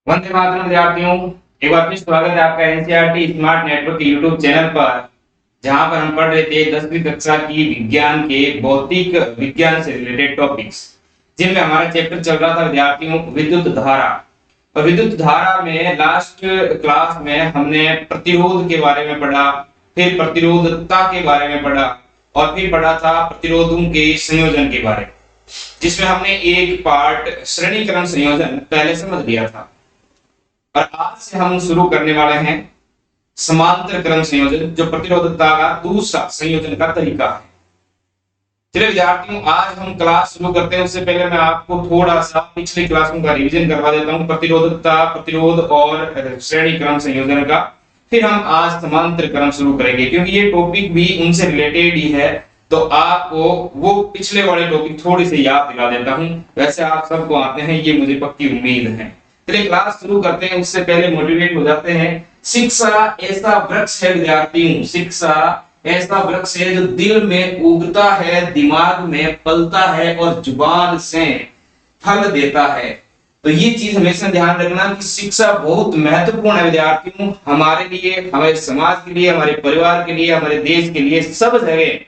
वंदे मातरम विद्यार्थियों, एक बार फिर स्वागत है आपका एनसीईआरटी स्मार्ट नेटवर्क के यूट्यूब चैनल पर, जहां पर हम पढ़ रहे थे 10वीं कक्षा की विज्ञान के भौतिक विज्ञान से रिलेटेड टॉपिक्स, जिनमें हमारा चैप्टर चल रहा था विद्यार्थियों विद्युत धारा। और विद्युत धारा में लास्ट क्लास में हमने प्रतिरोध के बारे में पढ़ा, फिर प्रतिरोधकता के बारे में पढ़ा और फिर पढ़ा था प्रतिरोधों के संयोजन के बारे में, जिसमें हमने एक पार्ट श्रेणीकरण संयोजन पहले समझ लिया था। और आज से हम शुरू करने वाले हैं समांतरकरण संयोजन, जो प्रतिरोधकता का दूसरा संयोजन का तरीका है। चलिए विद्यार्थियों, आज हम क्लास शुरू करते हैं। उससे पहले मैं आपको थोड़ा सा पिछली क्लासों का रिवीजन करवा देता हूं, प्रतिरोधकता, प्रतिरोध और श्रेणीकरण संयोजन का। फिर हम आज समांतरकरण शुरू करेंगे, क्योंकि ये टॉपिक भी उनसे रिलेटेड ही है, तो आपको वो पिछले वाले टॉपिक थोड़ी सी याद दिला देता हूं। वैसे आप सबको आते हैं, ये मुझे पक्की उम्मीद है। चलिए क्लास शुरू करते हैं। उससे पहले मोटिवेट हो जाते हैं। शिक्षा ऐसा वृक्ष है विद्यार्थियों, शिक्षा ऐसा वृक्ष है जो दिल में उगता है, दिमाग में पलता है और जुबान से फल देता है। तो ये चीज हमेशा ध्यान रखना कि शिक्षा बहुत महत्वपूर्ण है विद्यार्थियों, हमारे लिए, हमारे समाज के लिए, हमारे परिवार के लिए, हमारे देश के लिए, सब जगह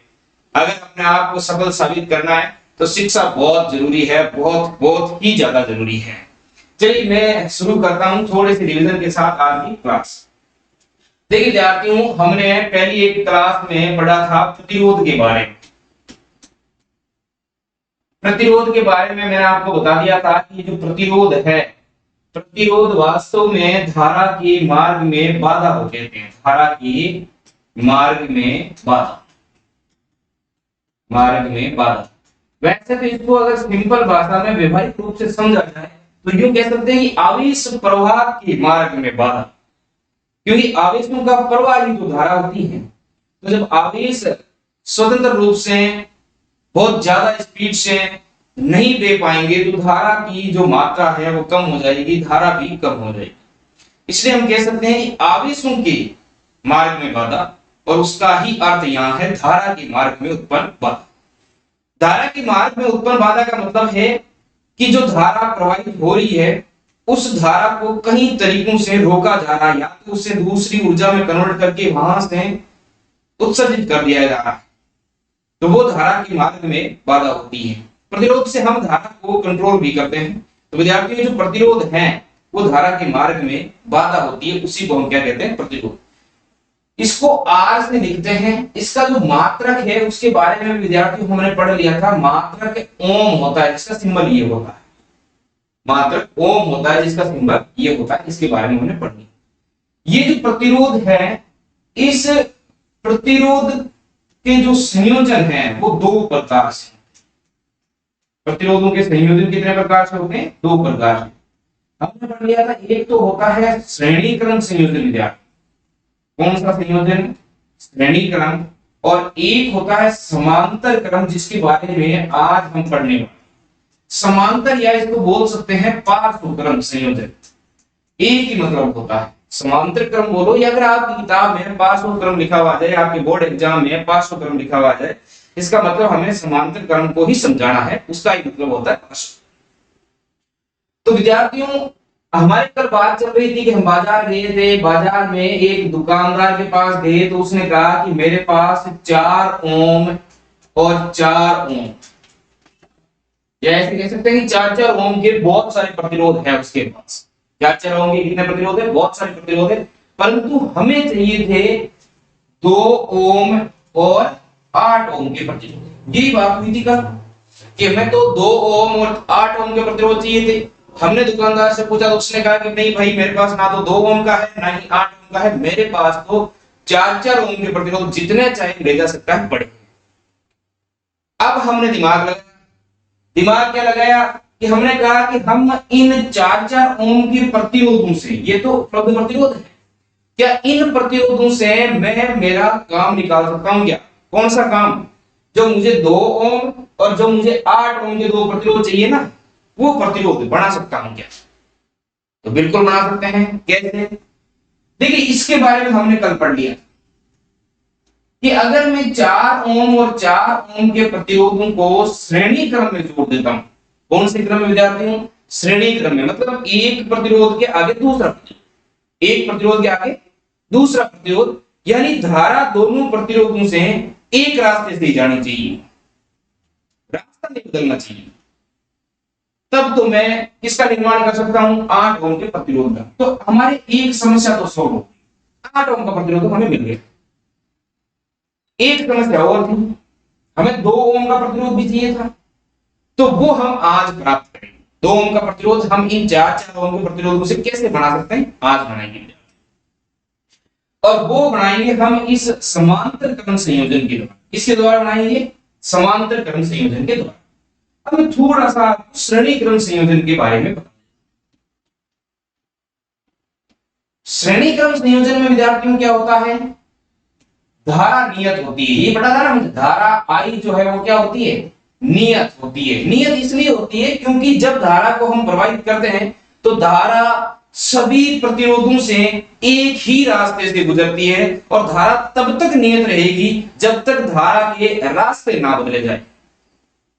अगर अपने आप को सफल साबित करना है तो शिक्षा बहुत जरूरी है, बहुत बहुत ही ज्यादा जरूरी है। चलिए मैं शुरू करता हूं थोड़े से रिवीजन के साथ आज की क्लास। देखिए विद्यार्थियों, हमने पहली एक क्लास में पढ़ा था प्रतिरोध के बारे में। प्रतिरोध के बारे में मैंने आपको बता दिया था कि जो प्रतिरोध है, प्रतिरोध वास्तव में धारा के मार्ग में बाधा हो कहते हैं। धारा के मार्ग में बाधा, मार्ग में बाधा। वैसे तो इसको अगर सिंपल भाषा में व्यवहारिक रूप से समझा जाए तो यूं कह सकते हैं कि आवेश प्रवाह के मार्ग में बाधा, क्योंकि आवेशों का प्रवाह ही तो धारा होती है। तो जब आवेश स्वतंत्र रूप से बहुत ज्यादा स्पीड से नहीं दे पाएंगे तो धारा की जो मात्रा है वो कम हो जाएगी, धारा भी कम हो जाएगी। इसलिए हम कह सकते हैं कि आवेशों के मार्ग में बाधा, और उसका ही अर्थ यहाँ है धारा के मार्ग में उत्पन्न बाधा। धारा के मार्ग में उत्पन्न बाधा का मतलब है कि जो धारा प्रवाहित हो रही है उस धारा को कई तरीकों से रोका जा रहा है, या तो उसे दूसरी ऊर्जा में कन्वर्ट करके वहां से उत्सर्जित कर दिया जा रहा है, तो वो धारा के मार्ग में बाधा होती है। प्रतिरोध से हम धारा को कंट्रोल भी करते हैं। तो विद्यार्थियों, जो प्रतिरोध है वो धारा के मार्ग में बाधा होती है, उसी को हम क्या कहते हैं? प्रतिरोध। इसको आर से लिखते हैं। इसका जो मात्रक है उसके बारे में विद्यार्थियों हमने पढ़ लिया था। मात्रक ओम होता है, जिसका सिंबल ये होता है। मात्रक ओम होता है, जिसका सिंबल ये होता है। इसके बारे में हमने पढ़ लिया। ये जो प्रतिरोध है, इस प्रतिरोध के जो संयोजन है वो दो प्रकार से। प्रतिरोधों के संयोजन कितने प्रकार से होते हैं? दो प्रकार से हमने पढ़ लिया था। एक तो होता है श्रेणीकरण संयोजन विद्यार्थी। कौन सा संयोजन? श्रेणीकरण। और एक होता है समांतरकरण, जिसके बारे में आज हम पढ़ने वाले। समांतर, या इसको बोल सकते हैं पार्श्वक्रम संयोजन, एक ही मतलब होता है। समांतरक्रम बोलो, या अगर आपकी किताब में पार्श्वक्रम लिखा हुआ जाए, आपके बोर्ड एग्जाम में पार्श्वक्रम लिखा हुआ जाए, इसका मतलब हमें समांतरक्रम को ही समझाना है, उसका ही मतलब होता है पार्श्व। तो विद्यार्थियों, हमारी कल बात चल रही थी कि हम बाजार गए थे। बाजार में एक दुकानदार के पास गए तो उसने कहा कि मेरे पास 4 ओम और 4 ओम, या ऐसे कह सकते हैं कि 4-4 ओम के बहुत सारे प्रतिरोध है उसके पास। 4-4 ओम के कितने प्रतिरोध है? बहुत सारे प्रतिरोध है। परंतु हमें चाहिए थे 2 ओम और 8 ओम के प्रतिरोध। यही बात हुई थी कल कि हमें तो 2 ओम और 8 ओम के प्रतिरोध चाहिए थे। हमने दुकानदार से पूछा तो उसने कहा कि नहीं भाई, मेरे पास ना तो 2 ओम का है ना ही 8 ओम का है, मेरे पास तो 4-4 ओम के प्रतिरोध जितने चाहे ले जा सकता है, बड़े। अब हमने दिमाग लगाया। दिमाग क्या लगाया कि हमने कहा कि हम इन 4-4 ओम के प्रतिरोधों से, ये तो उपलब्ध प्रतिरोध है, क्या इन प्रतिरोधों से मैं मेरा काम निकाल सकता हूं क्या? कौन सा काम? जो मुझे 2 ओम और जो मुझे 8 ओम के 2 प्रतिरोध चाहिए ना, वो प्रतिरोध बना सकता हूं क्या? तो बिल्कुल बना सकते हैं। कैसे? देखिए, इसके बारे में हमने कल पढ़ लिया कि अगर मैं 4 ओम और 4 ओम के प्रतिरोधों को श्रेणी क्रम में जोड़ देता हूं। कौन से क्रम में विद्यार्थियों? श्रेणी क्रम में, मतलब एक प्रतिरोध के आगे दूसरा प्रतिरोध, एक प्रतिरोध के आगे दूसरा प्रतिरोध, यानी धारा दोनों प्रतिरोधों से एक रास्ते से जानी चाहिए, रास्ता नहीं बदलना चाहिए। तब तो मैं किसका निर्माण कर सकता हूं, 8 ओम के प्रतिरोध का। तो हमारे एक समस्या तो सॉल्व हो, 8 ओम का प्रतिरोध हमें मिल गया। एक समस्या और थी, हमें 2 ओम का प्रतिरोध भी चाहिए था, तो वो हम आज प्राप्त करेंगे। 2 ओम का प्रतिरोध हम इन 4 ओम के प्रतिरोधों से कैसे बना सकते हैं, आज बनाएंगे। और वो बनाएंगे हम इस समांतर क्रम संयोजन के द्वारा। इसके द्वारा बनाएंगे, समांतर क्रम संयोजन के द्वारा। अब थोड़ा सा श्रेणी क्रम संयोजन के बारे में बता। श्रेणी क्रम संयोजन में विद्यार्थियों क्या होता है, धारा नियत होती है। ये पता था ना, धारा आई जो है वो क्या होती है, नियत होती है। नियत इसलिए होती है क्योंकि जब धारा को हम प्रवाहित करते हैं तो धारा सभी प्रतिरोधों से एक ही रास्ते से गुजरती है, और धारा तब तक नियत रहेगी जब तक धारा के रास्ते ना बदले जाए।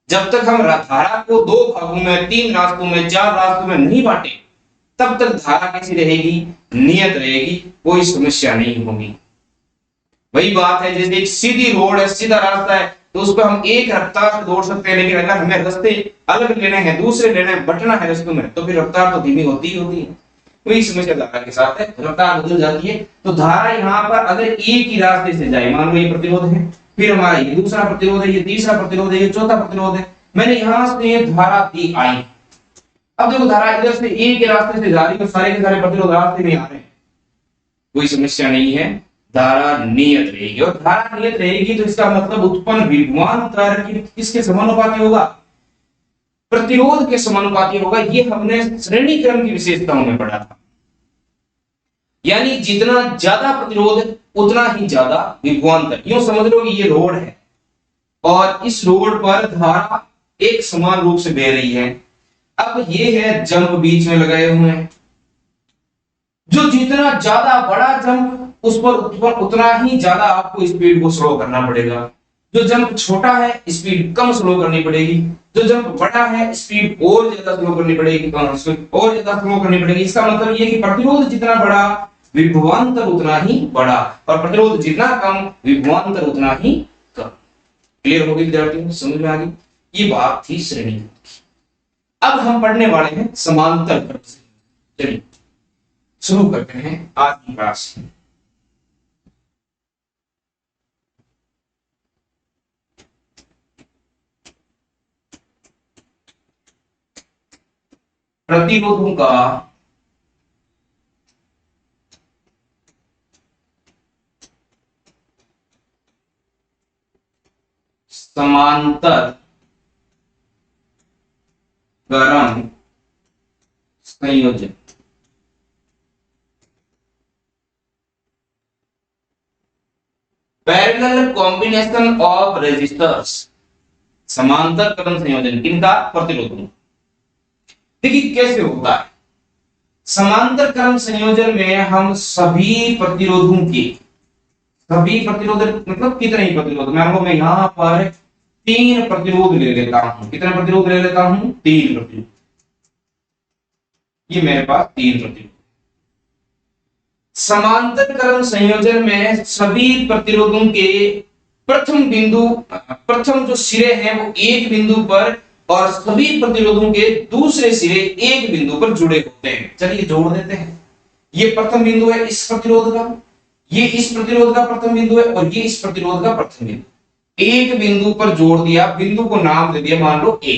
जब तक हम धारा को 2 भागों में, 3 रास्तों में, 4 रास्तों में नहीं बांटे, तब तक धारा कैसी रहेगी, नियत रहेगी, कोई समस्या नहीं होगी। वही बात है, जैसे एक सीधी रोड है, सीधा रास्ता है, तो उस पर हम एक रफ्तार से दौड़ सकते हैं, लेकिन अगर हमें रास्ते अलग लेने हैं, दूसरे लेने हैं, बटना है रास्तों में, तो फिर रफ्तार तो धीमी होती ही होती है। वही समस्या धारा के साथ है, रफ्तार बदल जाती है। तो धारा यहाँ पर अगर एक ही रास्ते से जाए, मान लो ये प्रतिरोध है, फिर हमारा ये दूसरा प्रतिरोध है, ये तीसरा प्रतिरोध है, ये चौथा प्रतिरोध है, मैंने यहां से धारा दी आई। अब देखो धारा इधर से एक ही रास्ते से जा रही है, सारे के सारे प्रतिरोध रास्ते में आ रहे हैं, कोई समस्या नहीं है, धारा नियत रहेगी। और धारा नियत रहेगी तो इसका मतलब उत्पन्न विभवांतर किसके समानुपाती होगा, प्रतिरोध के समानुपाती होगा। ये हमने श्रेणी क्रम की विशेषताओं में पढ़ा था। यानी जितना ज्यादा प्रतिरोध उतना ही ज्यादा विभवांतर। यूं समझ लो कि ये रोड है और इस रोड पर धारा एक समान रूप से बह रही है। अब ये है जंप बीच में लगाए हुए हैं, जो जितना ज्यादा बड़ा जंप उस पर उतना ही ज्यादा आपको स्पीड को स्लो करना पड़ेगा। जो जंप छोटा है स्पीड कम स्लो करनी पड़ेगी, जो जंप बड़ा है स्पीड और ज्यादा स्लो करनी पड़ेगी, और ज्यादा स्लो करनी पड़ेगी। इसका मतलब ये कि प्रतिरोध जितना बड़ा विभवांतर उतना ही बड़ा, और प्रतिरोध जितना कम विभवांतर उतना ही कम। क्लियर हो गई विद्यार्थियों, समझ में आ गई? ये बात थी श्रेणी की। अब हम पढ़ने वाले हैं समांतर क्रम से। चलिए शुरू करते हैं आज की क्लास। प्रतिरोधों का समांतर क्रम संयोजन। पैरेलल कॉम्बिनेशन ऑफ रेजिस्टर्स, समांतर क्रम संयोजन किनका, प्रतिरोधों। देखिए कैसे होता है समांतर क्रम संयोजन में, हम सभी प्रतिरोधों के, सभी प्रतिरोध मतलब कितने ही प्रतिरोध, मान लो मैं यहां पर 3 प्रतिरोध ले लेता हूं। कितने प्रतिरोध ले लेता हूं, 3 प्रतिरोध। ये मेरे पास 3 प्रतिरोध। समांतर क्रम संयोजन में सभी प्रतिरोधों के प्रथम बिंदु, प्रथम जो सिरे हैं वो एक बिंदु पर, और सभी प्रतिरोधों के दूसरे सिरे एक बिंदु पर जुड़े होते हैं। चलिए जोड़ देते हैं। ये प्रथम बिंदु है इस प्रतिरोध का, ये इस प्रतिरोध का प्रथम बिंदु है, और ये इस प्रतिरोध का प्रथम बिंदु। एक बिंदु पर जोड़ दिया, बिंदु को नाम दे दिया मान लो ए।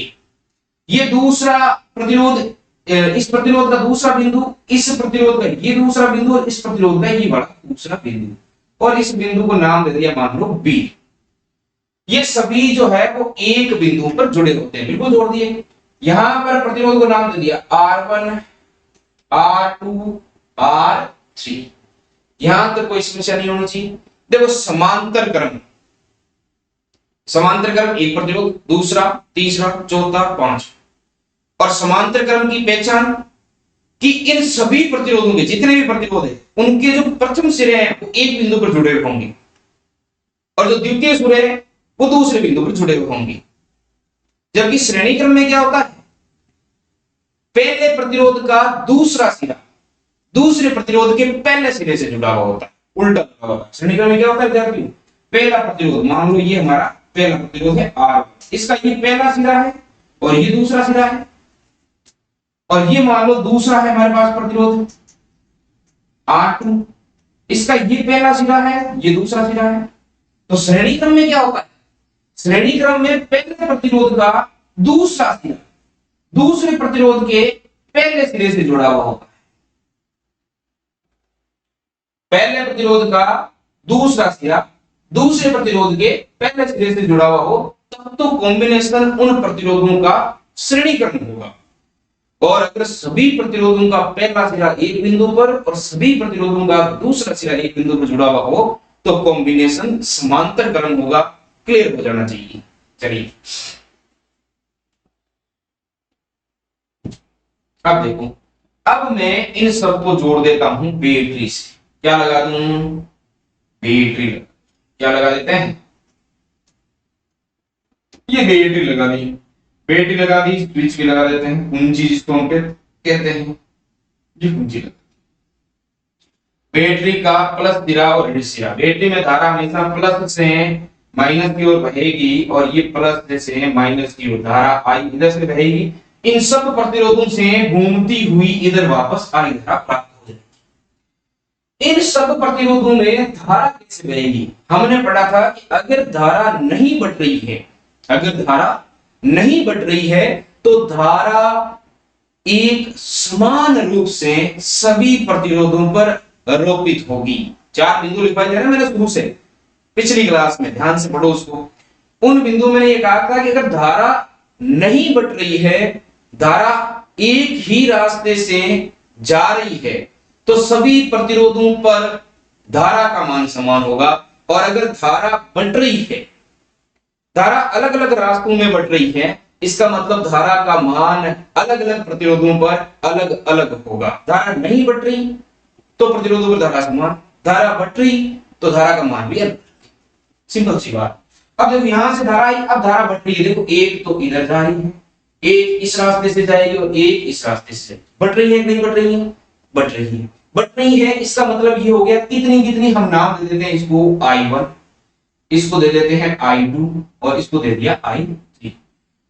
ये दूसरा प्रतिरोध, इस प्रतिरोध का दूसरा बिंदु, इस प्रतिरोध का ये दूसरा बिंदु, और इस प्रतिरोध का ये बड़ा दूसरा बिंदु, और इस बिंदु को नाम दे दिया मान लो बी। ये सभी जो है वो एक बिंदु पर जुड़े होते हैं, बिल्कुल जोड़ दिए। यहां पर प्रतिरोध को नाम दे दिया R1, R2, R3। यहां तक कोई समस्या नहीं होनी चाहिए। देखो समांतर क्रम, समांतर क्रम एक प्रतिरोध, दूसरा, तीसरा, चौथा, पांचवा। और समांतर क्रम की पहचान कि इन सभी प्रतिरोधों के जितने भी प्रतिरोध है उनके जो प्रथम सिरे हैं वो एक बिंदु पर जुड़े हुए होंगे, और जो द्वितीय सिरे हैं वो दूसरे बिंदु पर जुड़े हुए होंगे। जबकि श्रेणी क्रम में क्या होता है, पहले प्रतिरोध का दूसरा सिरा दूसरे प्रतिरोध के पहले सिरे से जुड़ा हुआ होता है, उल्टा जुड़ा हुआ। श्रेणी क्रम में क्या होता है विद्यार्थियों? पहला प्रतिरोध, मान लो ये हमारा पहला प्रतिरोध है R1, इसका ये पहला सिरा है और ये दूसरा सिरा है, और ये मान लो दूसरा है हमारे पास प्रतिरोध R2, इसका ये पहला सिरा है, ये दूसरा सिरा है। तो श्रेणी क्रम में क्या होता है? श्रेणी क्रम में पहले प्रतिरोध का दूसरा सिरा दूसरे प्रतिरोध के पहले सिरे से जुड़ा हुआ होता है। पहले प्रतिरोध का दूसरा सिरा दूसरे प्रतिरोध के पहले सिरे से जुड़ा हुआ हो तब तो कॉम्बिनेशन उन प्रतिरोधों का श्रेणी क्रम होगा। और अगर सभी प्रतिरोधों का पहला सिरा एक बिंदु पर और सभी प्रतिरोधों का दूसरा सिरा एक बिंदु पर जुड़ा हुआ हो तो कॉम्बिनेशन समांतर क्रम होगा। क्लियर हो जाना चाहिए। चलिए अब देखो, अब मैं इन सबको जोड़ देता हूं बैटरी से। क्या लगा दूं? बैटरी। क्या लगा देते हैं? ये बैटरी लगा दी, बैटरी लगा दी, स्विच भी लगा देते हैं, कुंजी जिसको हम कहते हैं, ये कुंजी लगा। बैटरी का प्लस सिरा और ऋण सिरा। बैटरी में धारा हमेशा प्लस से माइनस की ओर बहेगी और ये प्लस से माइनस की ओर धारा आई इधर से बहेगी। इन सब प्रतिरोधों से घूमती हुई इधर वापस आई धारा प्राप्त हो जाएगी। इन सब प्रतिरोधों में धारा कैसे बहेगी? हमने पढ़ा था कि अगर धारा नहीं बढ़ रही है, अगर धारा नहीं बढ़ रही है तो धारा एक समान रूप से सभी प्रतिरोधों पर आरोपित होगी। 4 बिंदु लिखवाए जा रहे हैं मैंने शुरू से, पिछली क्लास में, ध्यान से पढ़ो उसको। उन बिंदु मैंने ये कहा था कि अगर धारा नहीं बढ़ रही है, धारा एक ही रास्ते से जा रही है तो सभी प्रतिरोधों पर धारा का मान समान होगा। और अगर धारा बढ़ रही है, धारा अलग अलग रास्तों में बढ़ रही है, इसका मतलब धारा का मान अलग अलग प्रतिरोधों पर अलग अलग होगा। धारा नहीं बढ़ रही तो प्रतिरोधों पर धारा समान, धारा बढ़ रही तो धारा का मान भी अलग। सिंपल सी बात। अब देखो यहां से धारा आई, अब धारा बढ़ रही है। देखो एक तो इधर जा रही है, एक इस रास्ते से जाएगी और एक इस रास्ते से। बढ़ रही है नहीं बढ़ रही है? बढ़ रही है। बढ़ रही है इसका मतलब ये हो गया कितनी कितनी, हम नाम दे देते हैं इसको I1, इसको दे देते हैं I2 और इसको दे दिया I3।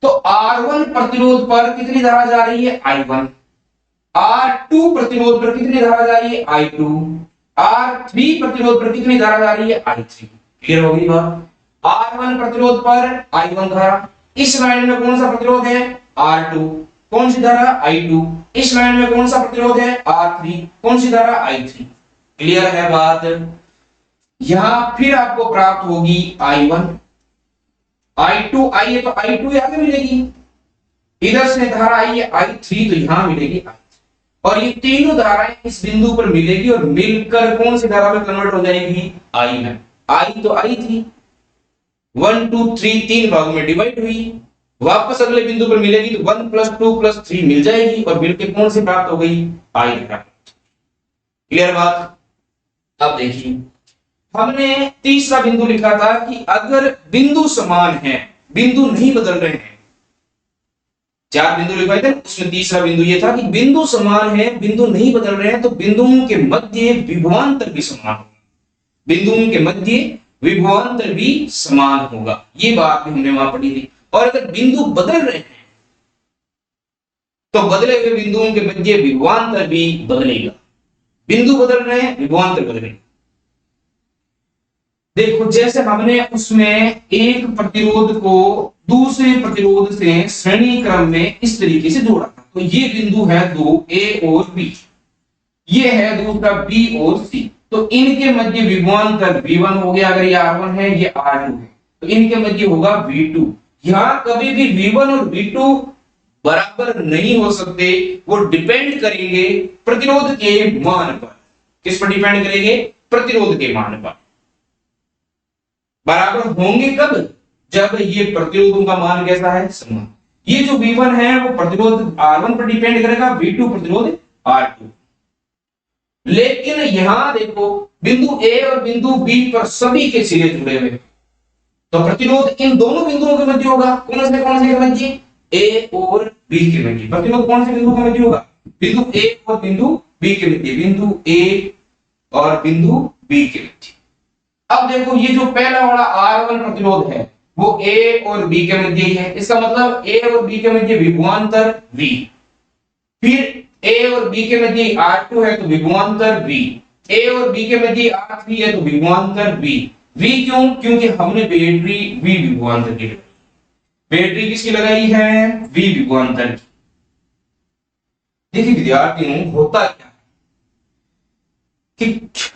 तो R1 प्रतिरोध पर कितनी धारा जा रही है? I1। R2 प्रतिरोध पर कितनी धारा जा रही है? I2। R3 प्रतिरोध पर कितनी धारा जा रही है? I3। क्लियर हो गई बात? R1 प्रतिरोध पर I1 धारा, इस लाइन में कौन सा प्रतिरोध है? R2। कौन सी धारा? I2। इस लाइन में कौन सा प्रतिरोध है? R3। कौन सी धारा? I3। क्लियर है बात? यहां फिर आपको प्राप्त होगी I1, I2 आई है तो I2 यहां पे मिलेगी, इधर से धारा आई है I3 तो यहां मिलेगी I3। और ये तीनों धाराएं इस बिंदु पर मिलेगी और मिलकर कौन सी धारा में कन्वर्ट हो जाएगी? I में। I तो आई थी 1 2 3 तीन भागों में डिवाइड हुई, वापस अगले बिंदु पर मिलेगी तो 1 + 2 + 3 मिल जाएगी और मिलकर कौन सी प्राप्त हो गई? I धारा। क्लियर बात? अब देखिए हमने तीसरा बिंदु लिखा था कि अगर बिंदु समान है, बिंदु नहीं बदल रहे हैं, 4 बिंदु लिखवाए थे, उसमें तीसरा बिंदु ये था कि बिंदु समान है, बिंदु नहीं बदल रहे हैं तो बिंदुओं के मध्य विभवांतर भी समान होगा। बिंदुओं के मध्य विभवांतर भी समान होगा, ये बात भी हमने वहां पढ़ी थी। और अगर बिंदु बदल रहे हैं तो बदले हुए बिंदुओं के मध्य विभवांतर भी बदलेगा। बिंदु बदल रहे हैं, विभवांतर बदलेगा। देखो जैसे हमने उसमें एक प्रतिरोध को दूसरे प्रतिरोध से श्रेणी क्रम में इस तरीके से जोड़ा था, तो ये बिंदु है 2 A और B, ये है दूसरा B और C, तो इनके मध्य विभवांतर V1 हो गया। अगर ये R1 है ये R2 है तो इनके मध्य होगा V2। यहां कभी भी V1 और V2 बराबर नहीं हो सकते, वो डिपेंड करेंगे प्रतिरोध के मान पर। किस पर डिपेंड करेंगे? प्रतिरोध के मान पर। बराबर होंगे कब? जब ये प्रतिरोधों का मान कैसा है? समान। ये जो V1 है वो प्रतिरोध R1 पर डिपेंड करेगा, V2 प्रतिरोध R2। लेकिन यहां देखो बिंदु A और बिंदु B पर सभी के सिरे जुड़े हुए, तो प्रतिरोध इन दोनों बिंदुओं के मध्य होगा। कौन से के मध्य? A और B के मध्य। प्रतिरोध कौन से बिंदु के मध्य होगा? बिंदु ए और बिंदु बी के मध्य, बिंदु ए और बिंदु बी के मध्य। अब देखो ये जो पहला वाला R1 प्रतिरोध है वो A और B के मध्य ही है, इसका मतलब A और B के मध्य विभवांतर V। फिर A और B के मध्य R2 है तो विभवांतर V, A और B के मध्य R3 है तो विभवांतर V। V क्यों? क्योंकि हमने बैटरी V विभवांतर की लगाई। बैटरी किसकी लगाई है? V विभवांतर की। देखिए विद्यार्थियों, होता क्या कि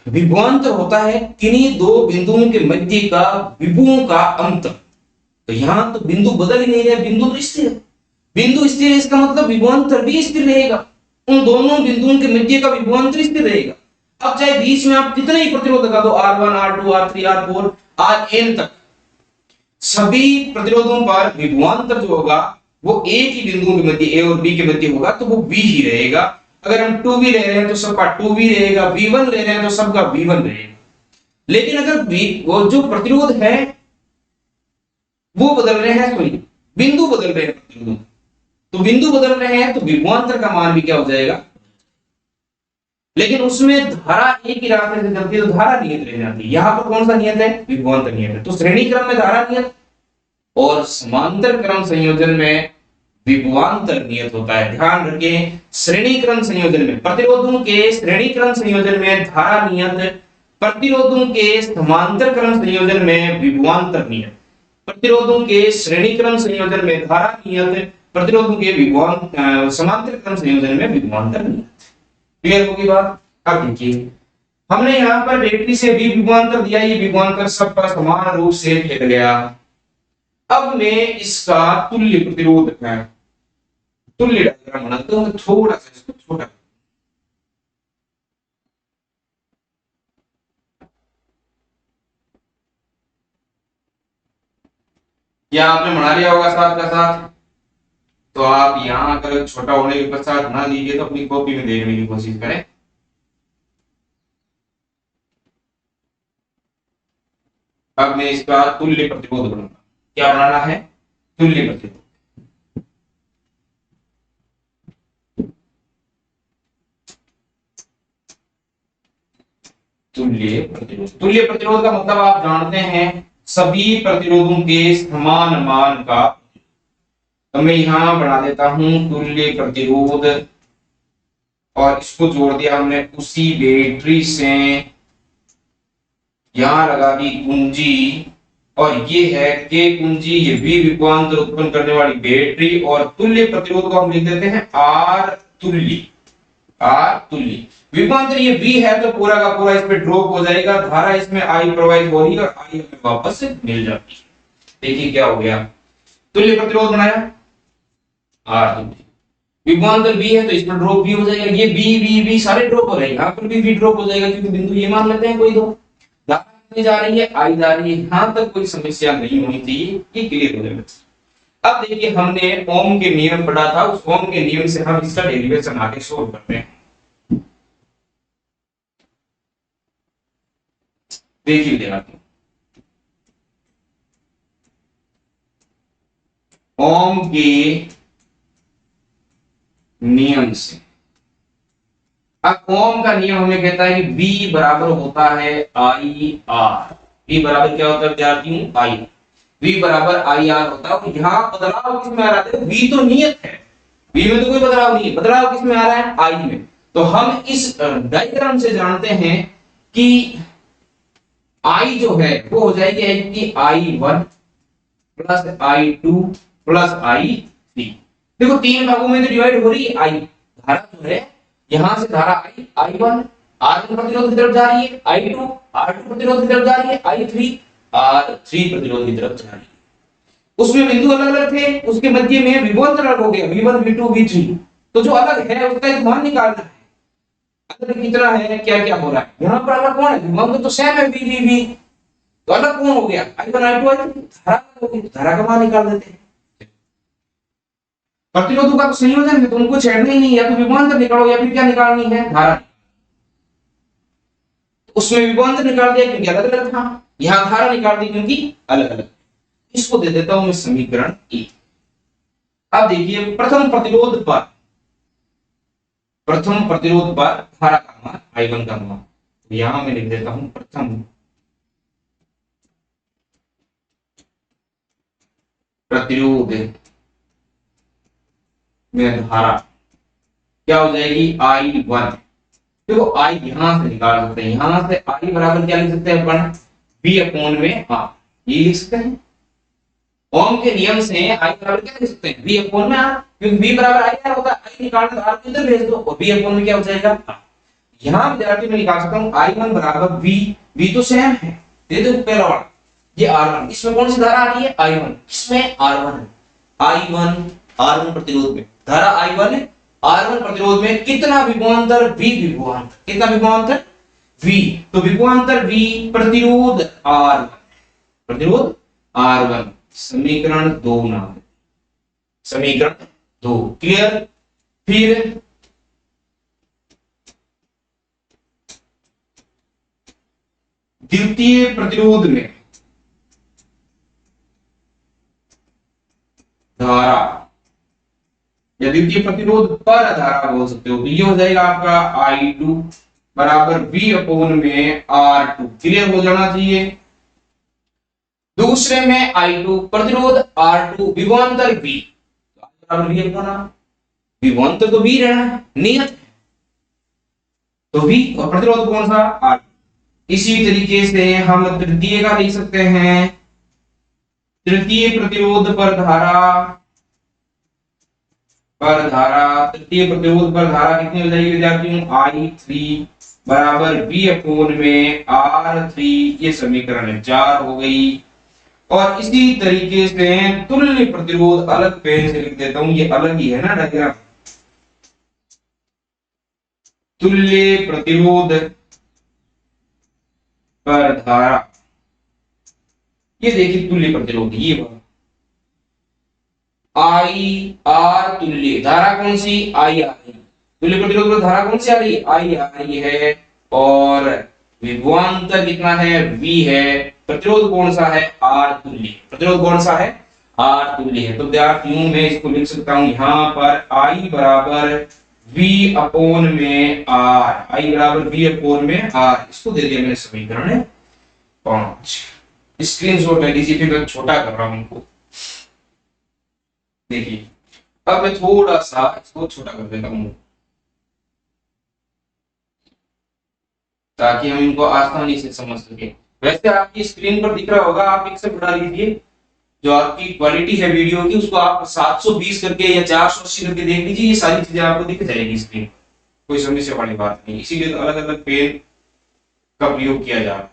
विभवांतर होता है किन्हीं दो बिंदुओं के मध्य का विभुओं का अंतर। तो यहां तो बिंदु बदल ही नहीं रहा, बिंदु तो स्थिर है। बिंदु स्थिर है इसका मतलब विभवांतर भी स्थिर रहेगा, उन दोनों बिंदुओं के मध्य का विभवांतर स्थिर रहेगा। अब चाहे बीच में आप कितने ही प्रतिरोध लगा दो, R1 R2 R3 R4 Rn तक, सभी प्रतिरोधों पर विभवांतर जो होगा वो एक ही बिंदुओं के मध्य A और B के मध्य होगा, तो वो V ही रहेगा। अगर हम 2V ले रहे हैं तो सबका 2V रहेगा, V1 ले रहे हैं तो सबका V1 रहेगा। लेकिन अगर वो जो प्रतिरोध है वो बदल रहे हैं, सॉरी बिंदु बदल रहे हैं प्रतिरोधों, तो बिंदु बदल रहे हैं तो विभवांतर का मान भी क्या हो जाएगा। लेकिन उसमें धारा एक ही रास्ते से चलती है तो धारा नियत रह जाती है। यहां पर कौन सा नियत है? विभवांतर नियत है। तो श्रेणी क्रम में धारा नियत और समांतर क्रम संयोजन में विभवांतर नियत होता है। ध्यान रखें, श्रेणी क्रम संयोजन में प्रतिरोधों के श्रेणी क्रम संयोजन में धारा नियत, प्रतिरोधों के समांतर क्रम संयोजन में विभवांतर नियत। प्रतिरोधों के श्रेणी क्रम संयोजन में धारा नियत, प्रतिरोधों के समांतर क्रम संयोजन में विभवांतर नियत। क्लियर होगी बात? अब देखिए हमने यहां पर बैटरी से भी विभवांतर दिया, ये विभवांतर सबका समान रूप से लिख गया। अब मैं इसका तुल्य प्रतिरोध है, तुल्य डायग्राम बनाता हूं, थोड़ा सा इसको छोटा। या आपने बना लिया होगा साथ का साथ, तो आप यहां अगर छोटा होने के पश्चात ना लीजिए तो अपनी कॉपी में देखने की कोशिश करें। अब मैं इसका तुल्य प्रतिरोध बनाऊंगा। क्या बनाना है? तुल्य प्रतिरोध। तुल्य प्रतिरोध, तुल्य प्रतिरोध का मतलब आप जानते हैं सभी प्रतिरोधों के समान मान का। तो मैं यहां बना देता हूं तुल्य प्रतिरोध और इसको जोड़ दिया हमने उसी बैटरी से, यहां लगा दी कुंजी और ये है के कुंजी, ये V विभवांतर उत्पन्न करने वाली बैटरी और तुल्य प्रतिरोध को हम लिख देते हैं R तुल्य। R तुल्य विभवांतर ये V है तो पूरा का पूरा इस पे ड्रॉप हो जाएगा, धारा इसमें I प्रवाहित हो रही है और I हमें वापस मिल जाती है। देखिए क्या हो गया, तुल्य प्रतिरोध बनाया R तुल्य, विभवांतर V है तो इस पर ड्रॉप भी हो जाएगा, ये V सारे ड्रॉप हो रहे हैं, यहाँ पर भी V ड्रॉप हो जाएगा क्योंकि बिंदु ये मान लेते हैं कोई दो, धारा जा रही है I जा रही है, यहां तक कोई समस्या नहीं होनी चाहिए, ये क्लियर हो जाएगा। अब देखिए हमने ओम के नियम पढ़ा था, उस ओम के नियम से हम इसका डेरिवेशन आगे सोल्व करते हैं। देखिए विद्यार्थी, ओम के नियम से, अब ओम का नियम हमें कहता है कि V बराबर होता है IR। V बराबर क्या होता है विद्यार्थियों? I। V बराबर IR होता है। यहाँ बदलाव किसमें आ रहा है? V तो नियत है, V में तो कोई बदलाव नहीं है, बदलाव किसमें आ रहा है? I में। तो हम इस डायग्राम से जानते हैं कि I जो है वो हो जाएगी आपकी I1 plus I2 plus I3। देखो तीन भागों में तो डिवाइड हो रही है I, धारा जो है यहां से धारा I1 R1 प्रतिरोध की तरफ जा रही है, I2 R2 प्रतिरोध की तरफ जा रही है, I3 R3 प्रतिरोध की तरफ जा रही है। उसमें बिंदु अलग अलग थे, उसके मध्य में विभवांतर अलग हो गया, V1 V2 V3। तो जो अलग है उसका एक मान निकालना है, अलग कितना है, क्या क्या हो रहा है। यहाँ पर अलग कौन है? विभवांतर तो सेम है V तो अलग कौन हो गया? I1 I2 I3, धारा हो गई, धारा का मान निकाल देते हैं। प्रतिरोधों का तो संयोजन है तो उनको छेड़ना ही नहीं, या तो विभवांतर निकालो या फिर क्या निकालनी है? धारा। उसमें विभवांतर निकाल दिया क्योंकि अलग अलग था, यहां धारा निकाल दी क्योंकि अलग अलग। इसको दे देता हूं मैं समीकरण 1। अब देखिए प्रथम प्रतिरोध पर प्रथम प्रतिरोध पर धारा का मान I1 का मान, तो यहां मैं लिख देता हूं प्रथम प्रतिरोध में धारा क्या हो जाएगी I1। देखो I यहां से निकाल सकते हैं, यहां से I बराबर क्या लिख सकते हैं अपन V अपॉन में R, ये लिख सकते हैं। ओम के नियम से I बराबर क्या लिख सकते हैं V अपॉन में R, क्योंकि V बराबर I R होता है, I निकालना तो R को इधर भेज दो और V अपॉन में क्या हो जाएगा R। यहां विद्यार्थी मैं निकाल सकता हूं I1 बराबर V तो सेम है, दे दो पहला वाला ये R1, इसमें कौन सी धारा आ रही है I1, इसमें R1 I1 R1 प्रतिरोध में धारा I1 है, R1 प्रतिरोध में कितना विभवांतर V विभवांतर, कितना विभवांतर V, तो विभवांतर V प्रतिरोध R1, प्रतिरोध R1, समीकरण 2 नाम, समीकरण 2 क्लियर। फिर द्वितीय प्रतिरोध में धारा या द्वितीय प्रतिरोध पर धारा बोल सकते हो, तो ये हो जाएगा आपका I2 बराबर V अपॉन में R2, क्लियर हो जाना चाहिए। दूसरे में I2 प्रतिरोध R2 विभवांतर V बराबर V अपॉन R, विभवांतर तो V रहना है नियत है, तो V और प्रतिरोध कौन सा R। इसी तरीके से हम तृतीय का लिख सकते हैं, तृतीय प्रतिरोध पर धारा, तृतीय प्रतिरोध पर धारा कितनी हो जाएगी विद्यार्थियों I3 बराबर V अपॉन में R3, ये समीकरण 4 हो गई। और इसी तरीके से तुल्य प्रतिरोध अलग पेन से लिख देता हूं, ये अलग ही है ना डायग्राम, तुल्य प्रतिरोध पर धारा, ये देखिए तुल्य प्रतिरोध ये I R तुल्य धारा कौन सी I R, तुल्य प्रतिरोध पर धारा कौन सी आ रही I R है, और विभवांतर कितना है V है, प्रतिरोध कौन सा है R तुल्य, प्रतिरोध कौन सा है R तुल्य है। तो विद्यार्थियों मैं इसको लिख सकता हूं यहां पर I बराबर V अपॉन में R, I बराबर V अपॉन में R, इसको दे दिया मैंने समीकरण 5। स्क्रीनशॉट ले लीजिए, फिर मैं छोटा कर रहा हूं उनको, देखिए अब मैं थोड़ा सा इसको छोटा कर देता हूं ताकि हम इनको आसानी से समझ सके। वैसे आपकी स्क्रीन पर दिख रहा होगा, आप एक से बढ़ा लीजिए, जो आपकी क्वालिटी है वीडियो की उसको आप 720 करके या 480 करके देख लीजिए, ये सारी चीजें आपको दिख जाएगी स्क्रीन, कोई समस्या वाली बात नहीं। इसीलिए अलग अलग पेन का प्रयोग किया जा रहा है।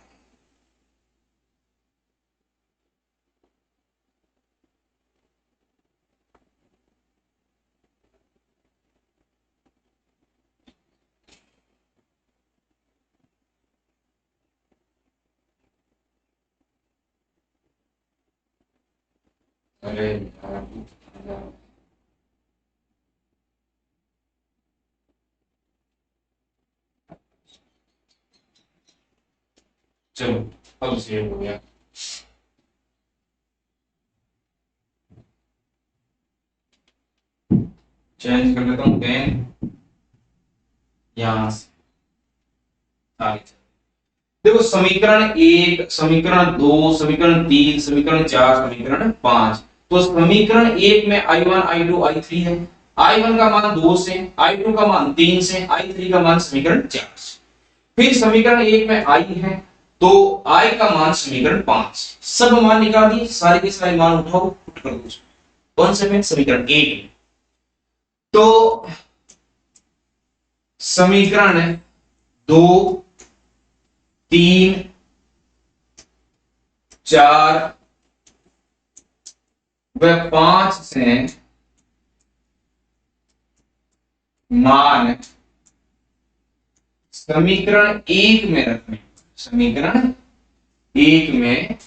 अरे चलो अब सेव हो गया। चेंज कर लेता हूं पेन यहां से आगे। देखो समीकरण 1, समीकरण 2, समीकरण 3, समीकरण 4, समीकरण 5। तो समीकरण 1 में I1 I2 I3 है, I1 का मान 2 से, I2 का मान 3 से, I3 का मान समीकरण 4 से। फिर समीकरण 1 में I है, तो I का मान समीकरण 5, सब मान निकाल दिए, सारे के सारे मान उठाओ पुट कर दो कौन से में समीकरण 1 में। तो समीकरण 2, 3, 4 व 5 से मान समीकरण 1 में रखने, समीकरण 1 में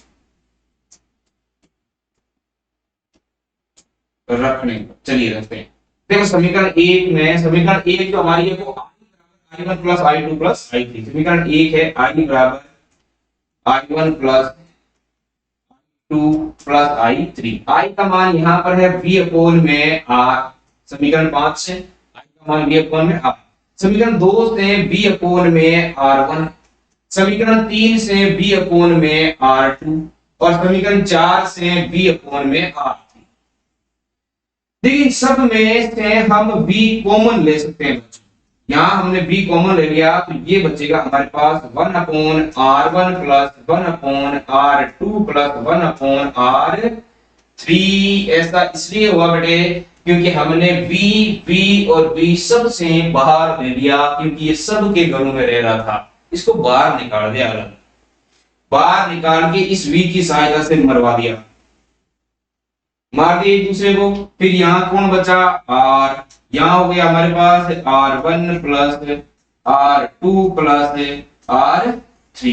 रखने, चलिए रखते हैं। देखो समीकरण 1 में, समीकरण 1 जो हमारी है वो I1 plus I2 plus I3, समीकरण 1 है I बराबर I1 plus I2 plus I3। I का मान यहाँ पर है V अपॉन में R, समीकरण 5 से I का मान V अपॉन में R। समीकरण 2 से b अपोन में r1, समीकरण 3 से b अपोन में r2 और समीकरण 4 से b अपोन में r3। देखिए सब में से हम b कॉमन ले सकते हैं बच्चों। यहां हमने b कॉमन ले लिया तो ये बचेगा हमारे पास 1 upon r1 plus 1 upon r2 plus 1 upon r3। ऐसा इसलिए हुआ बेटे क्योंकि हमने b और b सब से बाहर ले लिया, क्योंकि ये सब के घरों में रह रहा था। इसको बाहर निकाल दिया, अलग बाहर निकाल के इस v की सहायता से मरवा दिया, मार दिए एक दूसरे को। फिर यहाँ कौन बचा r, यहाँ हो गया हमारे पास r1 plus r2 plus r3।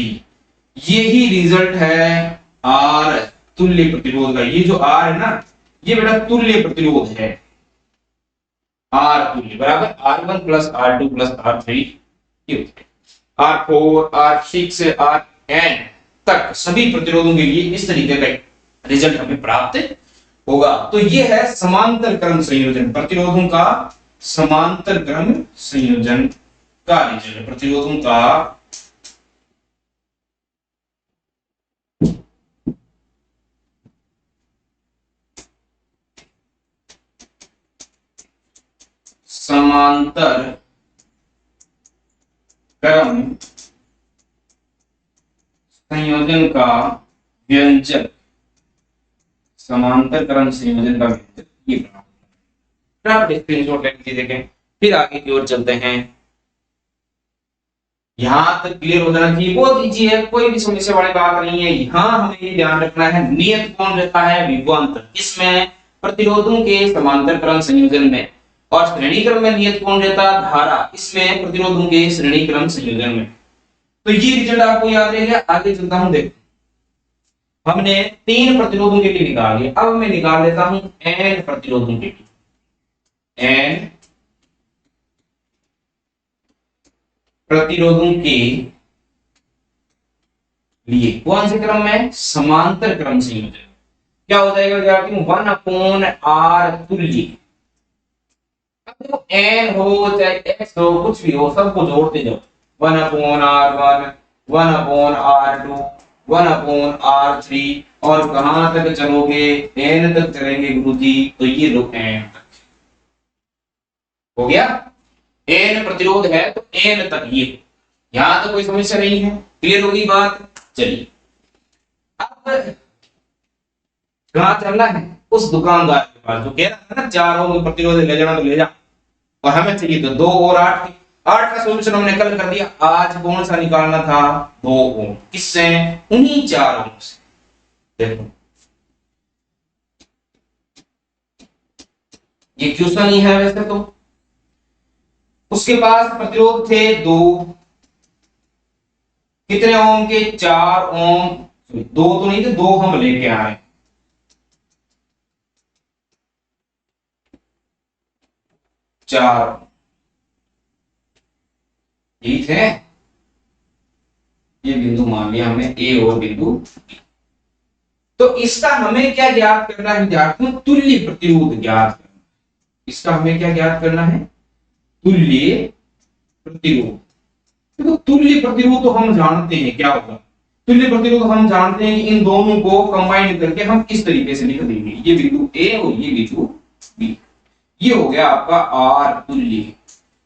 यही रिजल्ट है r तुल्य प्रतिरोध का। ये जो r है ना, ये बेटा तुल्य प्रतिरोध है। r तुल्य बराबर r1 plus r2 plus r3 r4 r6 rn तक सभी प्रतिरोधों के लिए इस तरीके का रिजल्ट हमें प्राप्त होगा। तो ये है समांतर क्रम संयोजन, प्रतिरोधों का समांतर क्रम संयोजन का रिजल्ट, प्रतिरोधों का समांतर क्रम संयोजन का व्यंजक, समांतर क्रम संयोजन का व्यंजक ये प्राप्त स्क्रीनशॉट ले लीजिए। देखें फिर आगे की ओर चलते हैं। यहां तक क्लियर हो जाना चाहिए, बहुत इजी है, कोई भी समस्या वाली बात नहीं है। यहां हमें ये ध्यान रखना है नियत कौन रहता है, विभवांतर। किसमें, प्रतिरोधों के समांतर क्रम संयोजन में। और श्रेणी क्रम में नियत कौन रहता है, धारा। इसमें प्रतिरोधों के श्रेणी क्रम संयोजन में। तो ये रिजल्ट आपको याद रहेगा। आगे चलता हूं, देखो हमने 3 प्रतिरोधों के लिए निकाल लिया, अब मैं निकाल लेता हूं n प्रतिरोधों के लिए। n प्रतिरोधों के लिए कौन से क्रम में, समांतर क्रम संयोजन। क्या हो जाएगा विद्यार्थियों, 1 अपोन r तुल्य। n हो चाहे x हो, कुछ भी हो, सबको जोड़ते जाओ। 1 upon r1, 1 upon r2, 1 upon r3 और कहां तक चलोगे, n तक चलेंगे गुरुजी। तो ये लो n तक हो गया। n प्रतिरोध है तो n तक, ये यहां तो कोई समस्या नहीं है, क्लियर होगी बात। चलिए अब कहां चलना है, उस दुकानदार के पास जो कह रहा था ना 4 ओम प्रतिरोध ले जाना तो ले जा, और हमें चाहिए तो 2 और 8 का सॉल्यूशन हमने कल कर दिया। आज कौन सा निकालना था, 2 ओम। किससे, उन्हीं 4 ओम से। देखो ये क्वेश्चन ही है वैसे तो। उसके पास प्रतिरोध थे 2, कितने ओम के, 4 ओम। 2 तो नहीं थे, 2 हम लेके आए। चार यही थे, ये बिंदु मान लिया हमने ए और बिंदु बी। तो इसका हमें क्या ज्ञात करना है विद्यार्थियों, तुल्य प्रतिरोध ज्ञात करना। इसका हमें क्या ज्ञात करना है, तुल्य प्रतिरोध। तो तुल्य प्रतिरोध तो हम जानते हैं क्या होगा। तुल्य प्रतिरोध हम जानते हैं कि इन दोनों को कंबाइन करके हम इस तरीके से लिख देंगे, ये बिंदु ए और ये बिंदु बी। ये हो गया आपका आर तुल्य।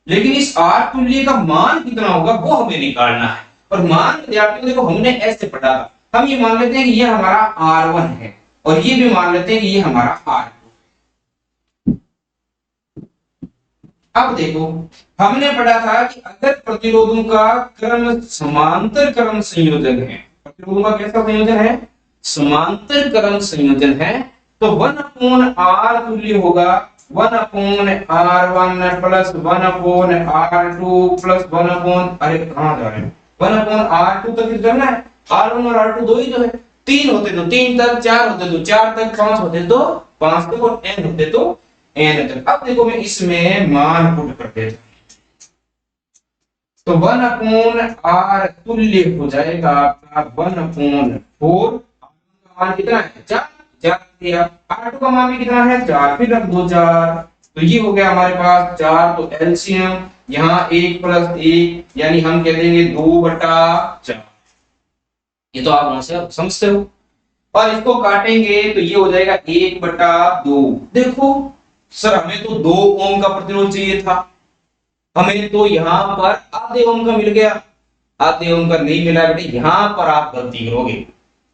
लेकिन इस आर तुल्य का मान कितना होगा वो हमें निकालना है। और मान विद्यार्थियों देखो हमने ऐसे पढ़ा था, हम ये मान लेते हैं कि ये हमारा R1 है और ये भी मान लेते हैं कि ये हमारा R2। अब देखो हमने पढ़ा था कि अगर प्रतिरोधों का क्रम समांतर क्रम संयोजन है, प्रतिरोधों का कैसा संयोजन है, समांतर क्रम संयोजन है, तो 1 अपोन R तुल्य होगा 1 upon R1 plus 1 upon R2 plus 1 upon, अरे कहां जा रहे हैं, 1 अपोन R2 तक करना है। R1 और R2 दो ही तो है, 3 होते तो 3 तक, 4 होते तो 4 तक, 5 होते तो 5 तक और n होते तो n तक। अब देखो मैं इसमें मान पुट कर देता हूं, तो 1 अपोन R तुल्य हो जाएगा आपका 1 अपोन 4। मान कितना है, 4 दिया। R2 का मान भी कितना है, 4, फिर रख दो 4, तो ये हो गया हमारे पास 4, तो एलसीएम यहाँ 1 + 1 यानी हम कह देंगे 2/4। ये तो आप वहां से समझते हो। और इसको काटेंगे तो ये हो जाएगा 1/2। देखो सर हमें तो 2 ओम का प्रतिरोध चाहिए था, हमें तो यहाँ पर आधे ओम का मिल गया, आधे ओम का नहीं मिला बेटे। यहाँ पर आप गलती करोगे,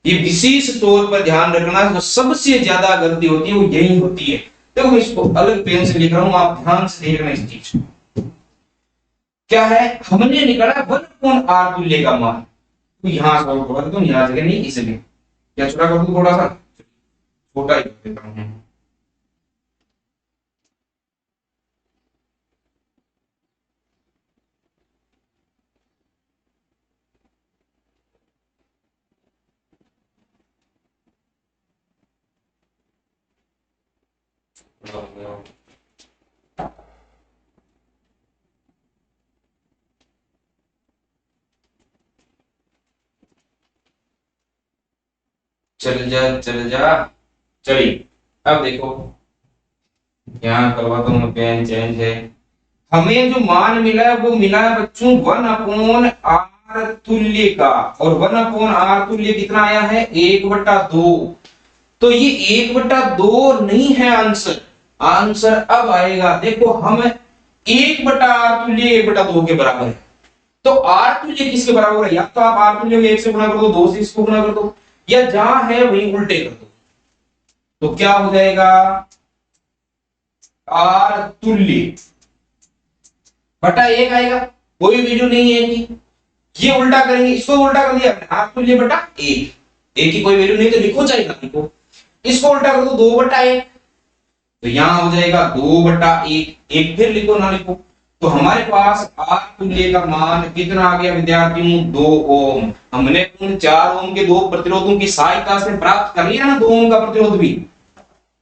ये विशेष तौर पर ध्यान रखना, जो सबसे ज्यादा गलती होती है वो यही होती है। देखो मैं इसको अलग पेन से लिख रहा हूं, आप ध्यान से देखना इस चीज को। क्या है, हमने निकाला 1/r तुल्य का मान, तो यहां सॉल्व कर दो, यहां जगह नहीं, इसलिए क्या छोटा कर दूं, थोड़ा सा छोटा ही कर देता हूं। चल जा। चलिए अब देखो, यहाँ करवाता हूँ, पेन चेंज है। हमें जो मान मिला है वो मिला है बच्चों 1/r तुल्य का, और 1/r तुल्य कितना आया है, 1/2। तो ये 1/2 नहीं है आंसर, आंसर अब आएगा। देखो हम 1/r तुल्य 1/2 के बराबर है, तो r तुल्य किसके बराबर है, या तो आप r तुल्य को 1 से गुणा कर दो, 2 से इसको गुणा कर दो, या जहां है वहीं उल्टे कर दो। तो क्या हो जाएगा, r तुल्य बटा 1 आएगा, कोई वीडियो नहीं है कि ये उल्टा करेंगे, इसको उल्टा कर दिया आपने, r तुल्य बटा 1, एक की कोई वैल्यू नहीं तो लिखो, चाहिए लिखो, इसको उल्टा कर दो 2/1, तो यहां हो जाएगा 2/1, एक फिर लिखो ना लिखो। तो हमारे पास R तुल्य का मान कितना आ गया विद्यार्थियों, 2 ओम। हमने उन 4 ओम के 2 प्रतिरोधों की सहायता से प्राप्त कर लिया ना 2 ओम का प्रतिरोध भी,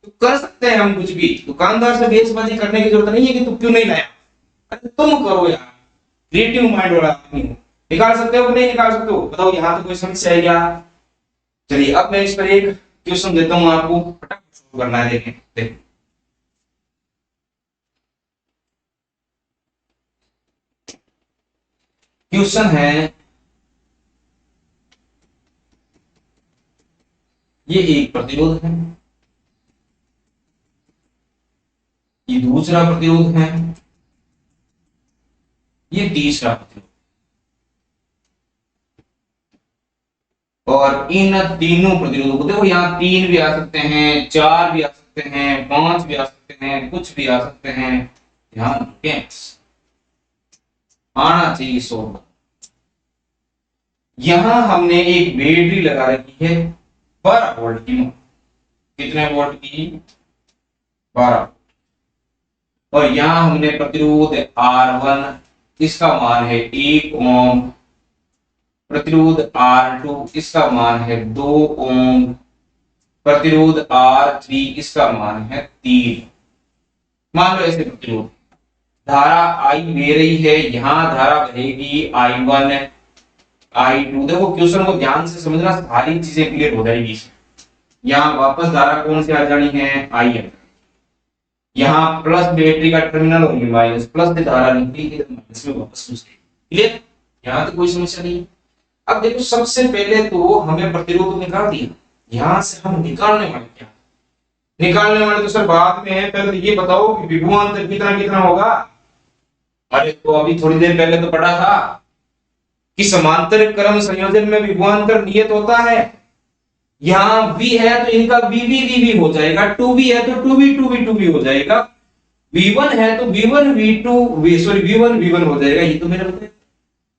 तो कर सकते हैं हम कुछ भी, दुकानदार से बेसबाजी करने की जरूरत नहीं है कि तू क्यों नहीं लाया, अरे तुम करो यार, क्रिएटिव माइंड वाला आदमी हो, निकाल सकते हो कि नहीं निकाल सकते हो, बताओ। यहाँ तो कोई समस्या है क्या? चलिए अब मैं इस पर एक क्वेश्चन देता हूं आपको, फटाफट शुरू करना है, देखें। क्वेश्चन है, ये एक प्रतिरोध है, ये दूसरा प्रतिरोध है, ये तीसरा प्रतिरोध, और इन तीनों प्रतिरोधों को देखो, यहाँ 3 भी आ सकते हैं, 4 भी आ सकते हैं, 5 भी आ सकते हैं, कुछ भी आ सकते हैं, ध्यान रखें, आना चाहिए 100। यहां हमने एक बैटरी लगा रखी है 12 वोल्ट की, कितने वोल्ट की, 12। और यहां हमने प्रतिरोध R1, इसका मान है 1 ओम, प्रतिरोध R2 इसका मान है 2 ओम, प्रतिरोध R3 इसका मान है 3। मान लो ऐसे प्रतिरोध, धारा I बह रही है, यहां धारा बहेगी I1 I2। देखो क्वेश्चन को ध्यान से समझना, सारी चीजें क्लियर हो जाएगी। यहाँ वापस धारा कौन सी आ जानी है, I। यहाँ प्लस बैटरी का टर्मिनल और माइनस, प्लस से धारा निकली है माइनस में वापस घुस गई, क्लियर, यहाँ तो कोई समस्या नहीं। अब देखो सबसे पहले तो हमें प्रतिरोध निकाल दिया, यहां से हम निकालने वाले क्या, निकालने वाले तो सर बाद में है, पहले तो ये बताओ कि विभवांतर कितना कितना होगा। अरे तो अभी थोड़ी देर पहले तो पढ़ा था कि समांतर क्रम संयोजन में विभवांतर नियत होता है। यहाँ V है तो इनका VV हो जाएगा, 2V है तो 2V हो जाएगा, V1 है तो V1 V1 हो जाएगा। ये तो मैंने बताया,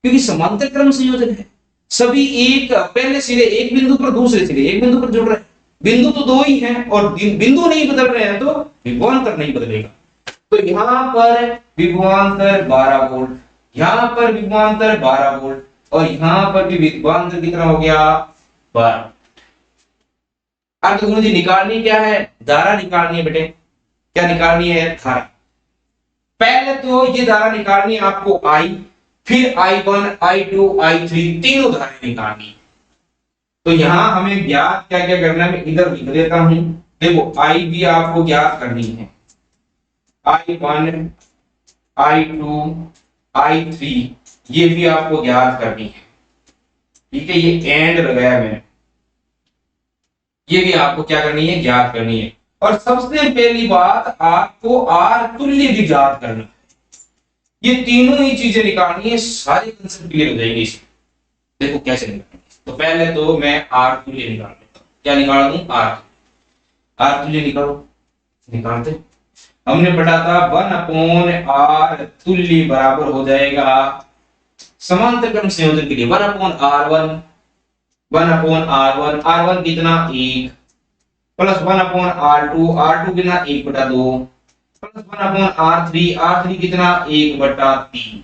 क्योंकि समांतर क्रम संयोजन है, सभी एक पहले सिरे एक बिंदु पर दूसरे सिरे एक बिंदु पर जुड़ रहे हैं, बिंदु तो 2 ही हैं और बिंदु नहीं बदल रहे हैं तो विभवांतर नहीं बदलेगा। तो यहाँ पर विभवांतर 12 वोल्ट, यहाँ पर विभवांतर 12 वोल्ट, और यहाँ पर भी विभवांतर कितना हो गया, 12। अब तो गुरु जी निकालनी क्या है, धारा निकालनी है बेटे। क्या निकालनी है, धारा। पहले तो ये धारा निकालनी है आपको I, फिर I1 I2 I3 तीनों धाराएं निकालनी। तो यहां हमें ज्ञात क्या क्या करना है, मैं इधर लिख देता हूं। देखो I भी आपको ज्ञात करनी है, I1 I2 I3 ये भी आपको ज्ञात करनी है। ठीक है, ये एंड लगाया मैंने, ये भी आपको क्या करनी है, ज्ञात करनी है। और सबसे पहली बात, आपको आर तुल्य भी ज्ञात करना है। ये तीनों ही चीजें निकालनी है, सारे कंसेप्ट क्लियर हो जाएंगे इसमें। देखो कैसे निकालेंगे। तो पहले तो मैं आर तुल्य निकाल लेता हूं। क्या निकाल दूं? आर तुल्य निकालो। निकालते हमने पढ़ा था 1/r तुल्य बराबर हो जाएगा समांतर क्रम संयोजन के लिए 1/r1 r1 कितना 1 प्लस 1/r2 r2 कितना 1/2 प्लस 1/r3 कितना 1/3।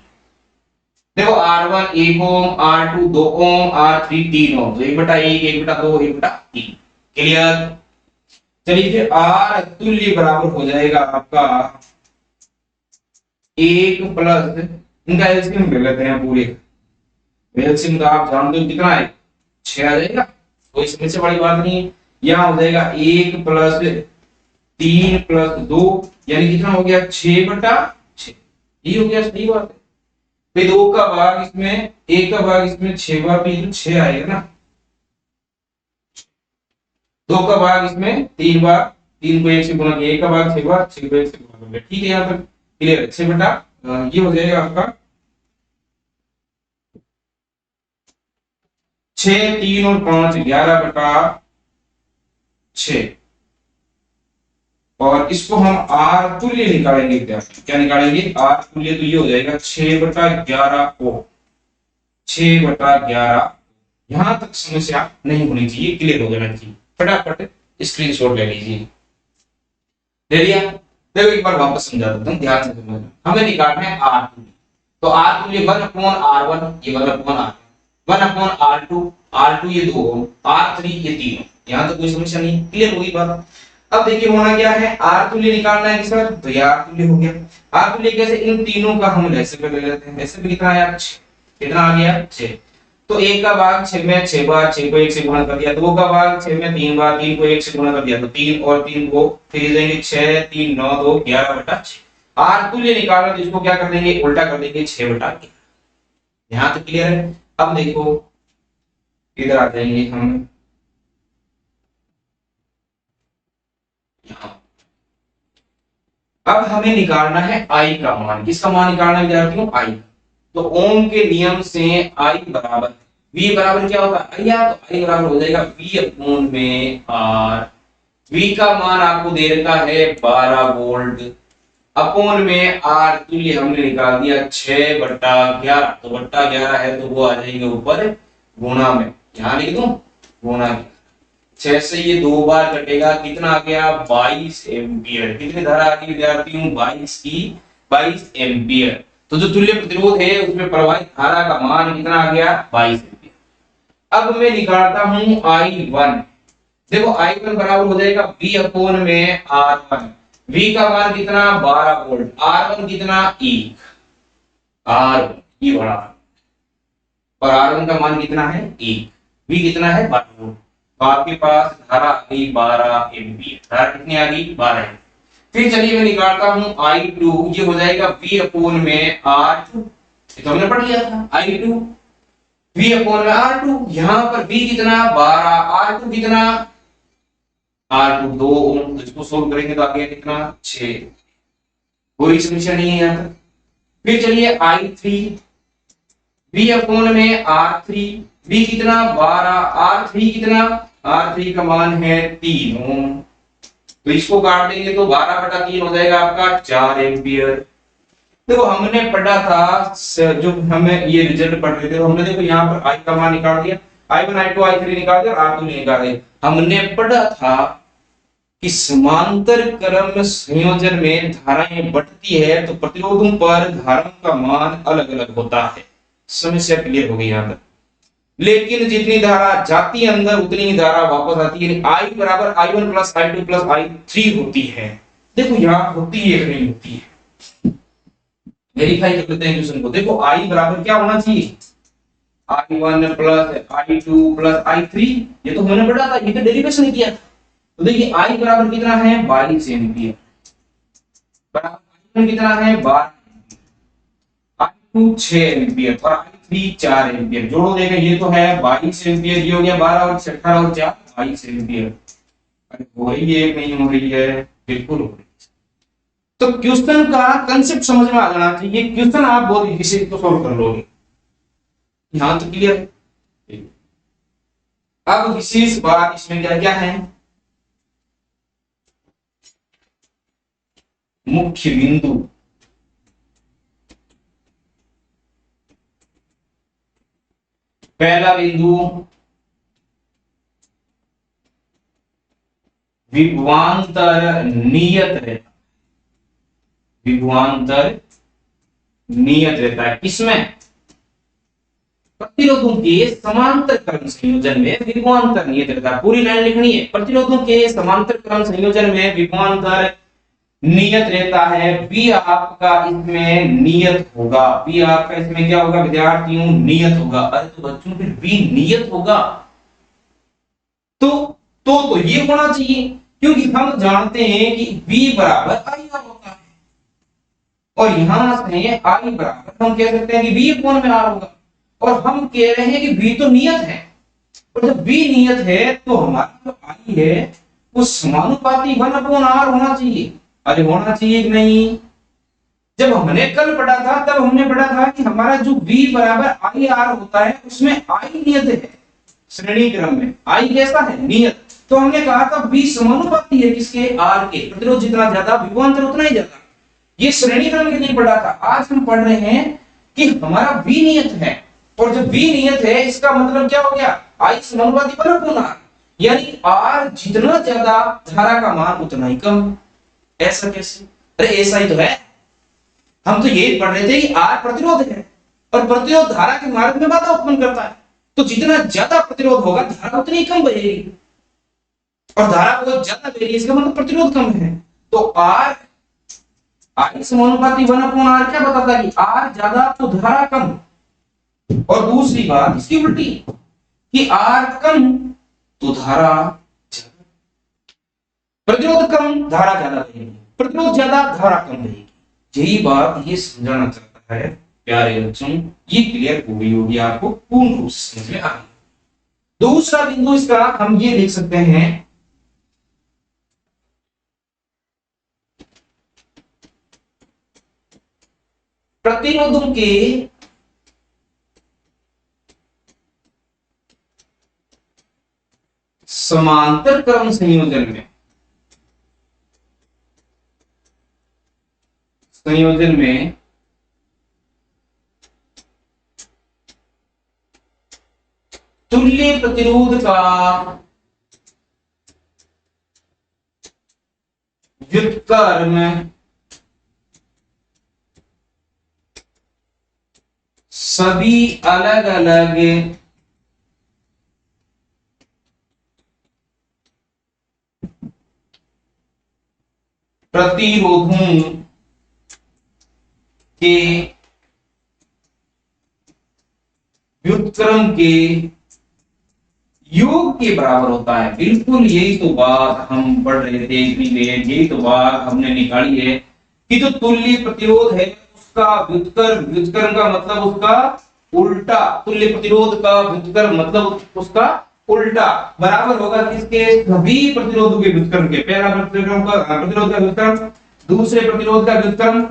देखो R1 1 ओम, R2 2 ओम, R3 3 ओम, तो 1/1 1/2 1/3। क्लियर? चलिए फिर R तुल्य बराबर हो जाएगा आपका 1 प्लस, इनका एलसीएम ले लेते हैं पूरे। एलसीएम तो आप जानते हो कितना है, 6 आ जाएगा, कोई समझ से बड़ी बात नहीं है। यहाँ हो जाएगा 1 प्लस 3 प्लस 2, यानी कितना हो गया 6/6। ये हो गया, सही बात है। फिर 2 का भाग इसमें, 1 का भाग इसमें, 6 बार भी तो 6 आएगा ना। 2 का भाग इसमें 3 बार, 3 को 1 से गुणा किया, 1 का भाग 6 बार, 6 को 1 से गुणा कर लिया। ठीक है, यहाँ तक क्लियर है। 6 बटा ये हो जाएगा आपका 6 3 और 5 11/6। और इसको हम आर तुल्य निकालेंगे। क्या निकालेंगे? आर तुल्य, तो ये हो जाएगा 6/11 को 6/11। यहां तक समस्या नहीं होनी चाहिए, क्लियर हो जाना चाहिए। फटाफट स्क्रीनशॉट ले लीजिए। ले लिया? देखो एक बार वापस समझा देता हूं, ध्यान से समझना। हमें निकालना है आर तुल्य। तो आर तुल्य 1/r1, ये 1/r1, 1/r2, r2 ये 2 ओम, r3 ये 3 ओम। यहां तो कोई समस्या नहीं, क्लियर होगी बात। अब देखिए होना क्या है, आर तुल्य निकालना है सर, तो ये आर तुल्य हो गया। आर तुल्य कैसे? इन तीनों का हम ऐसे पे ले लेते हैं। ऐसे पे कितना आया? 6। कितना आ गया? 6। तो 1 का भाग 6 में 6 बार, 6 को 1 से गुणा कर दिया। 2 का भाग 6 में 3 बार, 3 को 1 से गुणा कर दिया, तो 3 और 3 को फिर देंगे 6 3 9 2 11/6। आर तुल्य निकालना, तो इसको क्या कर देंगे, उल्टा कर देंगे 6/11। यहां तक क्लियर है। अब देखो इधर आ जाएंगे हम, अब हमें निकालना है आई का मान। किसका मान निकालना है विद्यार्थियों? आई। तो ओम के नियम से आई बराबर, V बराबर क्या होता है? आई। तो आई बराबर हो जाएगा V अपॉन में R। V का मान आपको दे रखा है 12 वोल्ट, अपॉन में R तुल्य हमने निकाल दिया 6/11। तो बट्टा 11 है तो वो आ जाएंगे ऊपर गुणा में, यहां लिख दूं गुणा। 6 से ये 2 बार कटेगा, कितना आ गया? 22 एम्पियर। कितनी धारा आ गई विद्यार्थियों? 22 एम्पियर। तो जो तुल्य प्रतिरोध है उसमें प्रवाहित धारा का मान कितना आ गया? 22 एम्पियर। अब मैं निकालता हूं I1। देखो I1 बराबर हो जाएगा V अपॉन में R1। V का मान कितना? 12 वोल्ट। R1 कितना? 1। R1 ये बड़ा, और R1 का मान कितना है? 1। V कितना है? 12 वोल्ट। तो आपके पास धारा आ गई 12 एम्पियर। धारा कितनी आ गई? 12 एम्पियर। फिर चलिए मैं निकालता हूं I2। ये हो जाएगा V अपॉन में R2। ये तो हमने पढ़ लिया था। I2 V अपॉन में R2। यहां पर V कितना? 12, R2 कितना? R2 2 ओम। तो इसको सोल्व करेंगे तो आ गया कितना? 6। कोई समस्या नहीं है यहां तक। फिर चलिए I3 V अपॉन में R3। V कितना? 12, R3 कितना? R3 का मान है 3 ओम। तो इसको काट देंगे तो 12/3 हो जाएगा आपका 4 एम्पियर। देखो हमने पढ़ा था, जो हमें ये रिजल्ट पढ़ रहे थे, तो हमने देखो यहाँ पर I का मान निकाल दिया, I1 I2 I3 निकाल दिया, R2 निकाल दिया। हमने पढ़ा था कि समांतर क्रम संयोजन में धाराएं बढ़ती है तो प्रतिरोधों पर धाराओं का मान अलग अलग होता है। समस्या क्लियर हो गई यहाँ तक। लेकिन जितनी धारा जाती है अंदर उतनी ही धारा वापस आती है, I बराबर I1 plus I2 plus I3 होती है। देखो यहाँ होती है कि नहीं होती है, वेरीफाई कर लेते हैं क्वेश्चन को। देखो I बराबर क्या होना चाहिए? I1 plus I2 plus I3। ये तो हमने पढ़ा था, ये तो डेरिवेशन ही किया था। तो देखिए I बराबर कितना है? 22 एम्पियर। बराबर कितना है 12, I2 6 एम्पियर और I3 4 एम्पियर। जोड़ो देखें, ये तो है 22 एम्पियर, ये हो गया 12 और 18 और 4 22 एम्पियर। अरे हो रही है नहीं हो रही है? बिल्कुल हो रही है। तो क्वेश्चन का कंसेप्ट समझ में आ जाना चाहिए। क्वेश्चन आप बहुत इजी से तो सॉल्व कर लोगे। यहां तो क्लियर है। अब विशेष बात इसमें क्या क्या है? मुख्य बिंदु, पहला बिंदु विभवांतर नियत रहता, विभवांतर नियत रहता है। किसमें? प्रतिरोधों के समांतर क्रम संयोजन में विभवांतर नियत रहता है। पूरी लाइन लिखनी है। प्रतिरोधों के समांतर क्रम संयोजन में विभवांतर नियत रहता है। V आपका इसमें नियत होगा। V आपका इसमें क्या होगा विद्यार्थियों? नियत होगा। अरे तो बच्चों फिर V नियत होगा तो ये होना चाहिए, क्योंकि हम जानते हैं कि V बराबर IR होता है और यहां से I बराबर हम कह सकते हैं कि V अपॉन में R होगा। और हम कह रहे हैं कि V तो नियत है, और जब V नियत है तो हमारा जो I है वो समानुपाती 1 अपॉन R होना चाहिए। अरे होना चाहिए कि नहीं? जब हमने कल पढ़ा था तब हमने पढ़ा था कि हमारा जो V बराबर IR होता है उसमें I नियत है। श्रेणी क्रम में I कैसा है? नियत। तो हमने कहा था V समानुपाती है किसके? R के। प्रतिरोध जितना ज्यादा विभवांतर उतना ही ज्यादा। ये श्रेणी क्रम के लिए पढ़ा था। आज हम पढ़ रहे हैं कि हमारा V नियत है, और जब V नियत है इसका मतलब क्या हो गया? I समानुपाती 1 अपॉन R, यानी R जितना ज्यादा धारा का मान उतना ही कम। ऐसा कैसे? अरे ऐसा ही तो है। हम तो यही पढ़ रहे थे कि R प्रतिरोध है और प्रतिरोध धारा के मार्ग में बाधा उत्पन्न करता है। तो जितना ज्यादा प्रतिरोध होगा धारा उतनी कम बहेगी, और धारा बहुत ज्यादा बह रही है इसका मतलब प्रतिरोध कम है। तो R I समानुपाती 1 अपॉन R क्या बताता है कि R ज्यादा तो धारा कम, और दूसरी बात इसकी उल्टी कि R कम तो धारा ज्यादा। प्रतिरोध कम धारा ज्यादा बहेगी, प्रतिरोध ज्यादा धारा कम बहेगी। यही बात ये समझाना चाहता है प्यारे बच्चों। ये क्लियर हो गई होगी आपको, पूर्ण रूप से समझ में आ गई। दूसरा बिंदु इसका हम ये लिख सकते हैं, प्रतिरोधों के समांतर क्रम संयोजन में तुल्य प्रतिरोध का व्युत्क्रम सभी अलग अलग प्रतिरोधों के व्युत्क्रम के योग के बराबर होता है। बिल्कुल यही तो बात हम पढ़ रहे थे इतनी देर, यही तो बात हमने निकाली है कि जो तुल्य प्रतिरोध है उसका व्युत्क्रम, व्युत्क्रम का मतलब उसका उल्टा, तुल्य प्रतिरोध का व्युत्क्रम मतलब उसका उल्टा बराबर होगा किसके? सभी प्रतिरोधों के व्युत्क्रम के। पहला प्रतिरोध का व्युत्क्रम, दूसरे प्रतिरोध का व्युत्क्रम,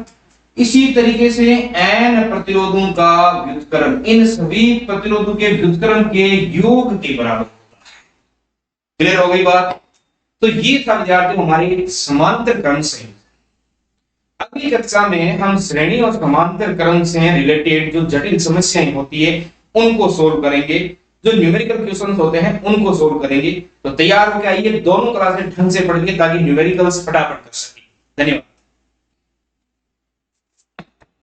इसी तरीके से n प्रतिरोधों का व्युत्क्रम इन सभी प्रतिरोधों के व्युत्क्रम के योग के बराबर होता है। क्लियर हो गई बात? तो ये था विद्यार्थियों हमारी समांतर क्रम संयोजन। अगली कक्षा में हम श्रेणी और समांतर क्रम से रिलेटेड जो जटिल समस्याएं होती है उनको सोल्व करेंगे, जो न्यूमेरिकल क्वेश्चंस होते हैं उनको सोल्व करेंगे। तो तैयार होकर आइए, दोनों क्लासेस ढंग से पढ़िए ताकि न्यूमेरिकल्स फटाफट कर सके। धन्यवाद।